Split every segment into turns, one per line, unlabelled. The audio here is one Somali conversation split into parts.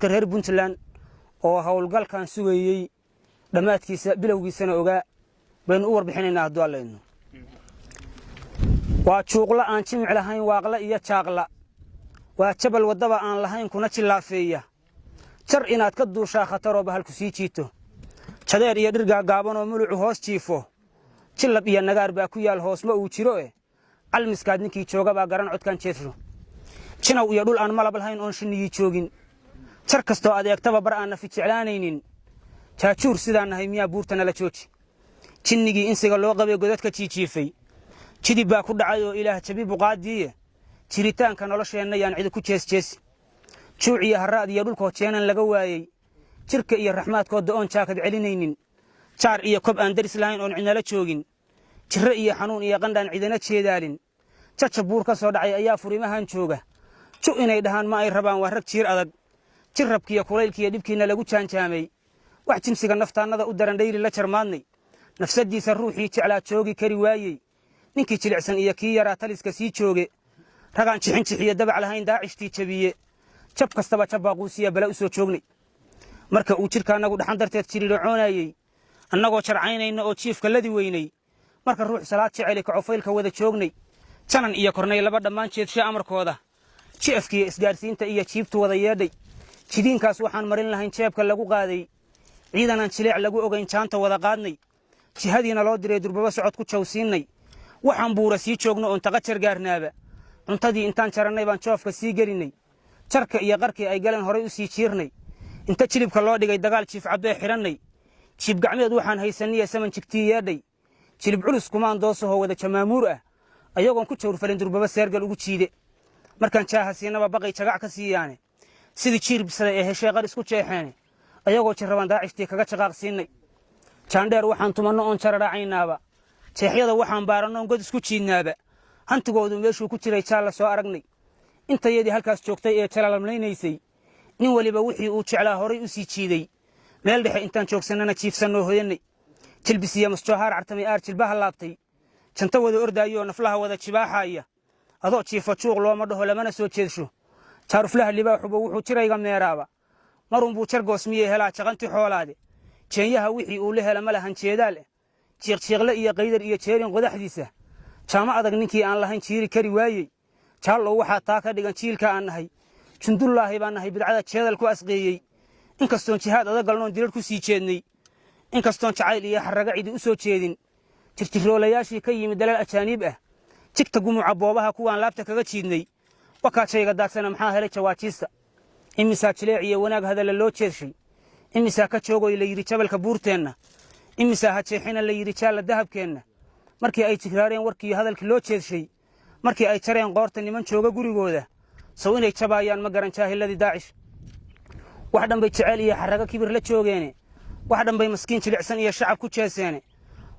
reer Puntland oo hawlgalkan sugayay dhamaadkiisa bilowgiisana ogaa baynu u warbixinaynaa haddii alla idmo waa juuqla aan jimc lahayn waaqla iyo jaaqla waa jabal wadaba aan lahayn kuna jilaafeeya jar inaad ka duushaa khatar oo bahalku sii jiito jadeer iyo dhirgaa gaaban oo mulucu hoos jiifo jilab iyo nagaar baa ku yaal hoos ma uu jiro calmiskaad ninkii jooga baa garan codkan jeefsho jinaw iyo dhul aan malab lahayn oon shinnigii joogin jar kastoo adeegtaba bar aan nafi jeclaanaynin jaajuur sidaan nahay miyaa buurta nala jooji jinnigii insiga loo qabay godadka jiijiifay jidib baa ku dhacay oo ilaah jabi buqaadiye jiritaanka nolosheenna yaan cidi ku jeesjeesi juuc iyo harraad iyo dhulkoo jeenan laga waayey jirka iyo raxmaadkooda oon jaakad celinaynin jaar iyo kob aan daris lahayn oon cidnala joogin jirro iyo xanuun iyo qandhaan cidina jeedaalin jaja buur ka soo dhacay ayaa furimahan jooga ju inay dhahaan ma ay rabaan waa rag jiir adag jirrabkiiyo kulaylkiiyo dhibkiina lagu jaanjaamay wax jimsiga naftaannada u daran dhayli la jarmaadnay nafsaddiisa ruuxii jeclaa joogi kari waayey ninkii jilicsan iyo kii yaraa taliska sii jooge ragaan jixinjixiyo dabac lahayn daacishtii jabiye jab kastaba jabbaaquusiya bala u soo joognay marka uu jidhka annagu dhaxan darteed jiriidhacoonayey annagoo jarcaynayna oo jiifka ladi weynay marka ruux salaad jeceli kacofaylka wada joognay janan iyo kornay laba dhammaan jeedshe amarkooda ji'afkiiyo isgaadhsiinta iyo jiibtu wada yeedhay jidiinkaas waxaan marin lahayn jeebka lagu qaaday ciidanaan jileec lagu ogayn jaanta wada qaadnay jihadiina loo diray durbaba socod ku jawsiinnay waxaan buura sii joogno oon taqa jar gaarnaaba cuntadii intaan jarannay baan joofka sii gelinnay jarka iyo qarkii ay galeen horay u sii jiirnay inta jilibka loo dhigay dagaal jiif cabbee xidhannay jiib gacmeed waxaan haysaniya saman jigtii yeedhay jilib culus kumaan doosahoo wada jamaamuur ah ayagoon ku jawrfalin durbaba seergal ugu jiide markaan jaaha siinaba baqay jagac ka siiyaane sidii jiir bisaday ee heshee qar isku jeexeene ayagoo jirrabaan daacishtii kaga jaqaaq siinnay jaandheer waxaan tumanno oon jararhaacaynaaba jeexyada waxaan baarannoon god isku jiidnaaba hantigoodu meeshuu ku jiray jaal la soo aragnay intayadii halkaas joogtay ee jalaalamlaynaysay nin weliba wixii uu jeclaa horay u sii jiiday meel dhexe intaan joogsannana jiifsannoo hoyannay jilbisiya masjoohaar cartamay aar jilbaha laabtay janta wada ordaayoo naflaha wada jibaaxaaya adoo jiifa juuq looma dhaho lamana soo jeedsho jaaruflaha libaaxuba wuxuu jirayga meeraaba marunbuu jar goosmiyey helaa jaqanti xoolaade jeenyaha wixii uu la hela ma lahan jeedaal jiiqjiiqle iyo qaydar iyo jeerin qodaxdiisa jaamo adag ninkii aan lahayn jiiri kari waayey jaallow waxaa taa ka dhigan jiilka aan nahay jundullaahi baan nahay bidcada jeedal ku asqeeyey inkastoon jihaad adag galnoon dirar ku sii jeednay inkastoon jacayl iyo xarraga cidi u soo jeedin jirjiroolayaashii ka yimid dalal ajaaniib ah jigta gumuca boobaha kuwaan laabta kaga jiidnay wakaajayga daadsana maxaa helay jawaajiista imisaa jileec iyo wanaag hadalla loo jeedshay imisaa ka joogoy la yidhi jabalka buurteenna imisaa ha jeexina la yidhi jaalla dahabkeenna markii ay jigraareen warkiiyo hadalkii loo jeedshay markii ay jareen qoorta niman jooga gurigooda sow inay jabaayaan ma garan jaahilladii daacish wax dhanbay jecel iyo xarrago kibir la joogeene wax dhanbay maskiin jilicsan iyo shacab ku jeeseene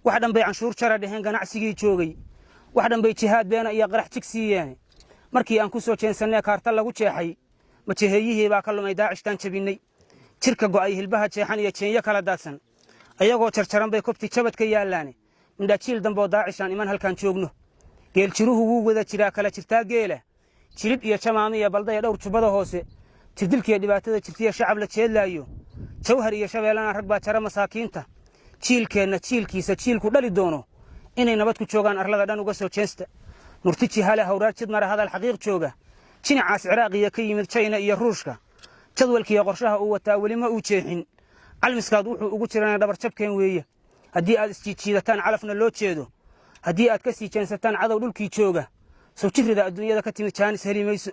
wax dhanbay canshuur jara dheheen ganacsigii joogay wax dhanbay jihaad beena iyo qarax jig siiyeene markii aan ku soo jeensannee kaarta lagu jeexay majaheeyihii baa ka lumay daacishtaan jabinnay jirka go'ay hilbaha jeexan iyo jeenyo kala daadsan ayagoo jarjaran bay kobti jabad ka yaallaane mindhajiil damboo daacishaan iman halkaan joogno geeljiruhu wuu wada jiraa kala jirtaa geela jilib iyo jamaami iyo baldaya dhowr jubbada hoose jirdilkiiyo dhibaatada jirtiya shacab la jeedlaayo jawhar iyo shabeellana rag baa jara masaakiinta jiilkeenna jiilkiisa jiilku dhali doono inay nabad ku joogaan arlada dhan uga soo jeesta murti jihale hawraar jid mara hadal xaqiiq jooga jinacaas ciraaqiya ka yimid jayna iyo ruushka jadwalkiiyo qorshaha uu wataa weli ma uu jeexin calmiskaad wuxuu ugu jirana dhabarjabkeen weeye haddii aad isjiidjiidataan calafna loo jeedo haddii aad ka sii jeensataan cadow dhulkii jooga sow jirrida adduunyada ka timid jaanis heli mayso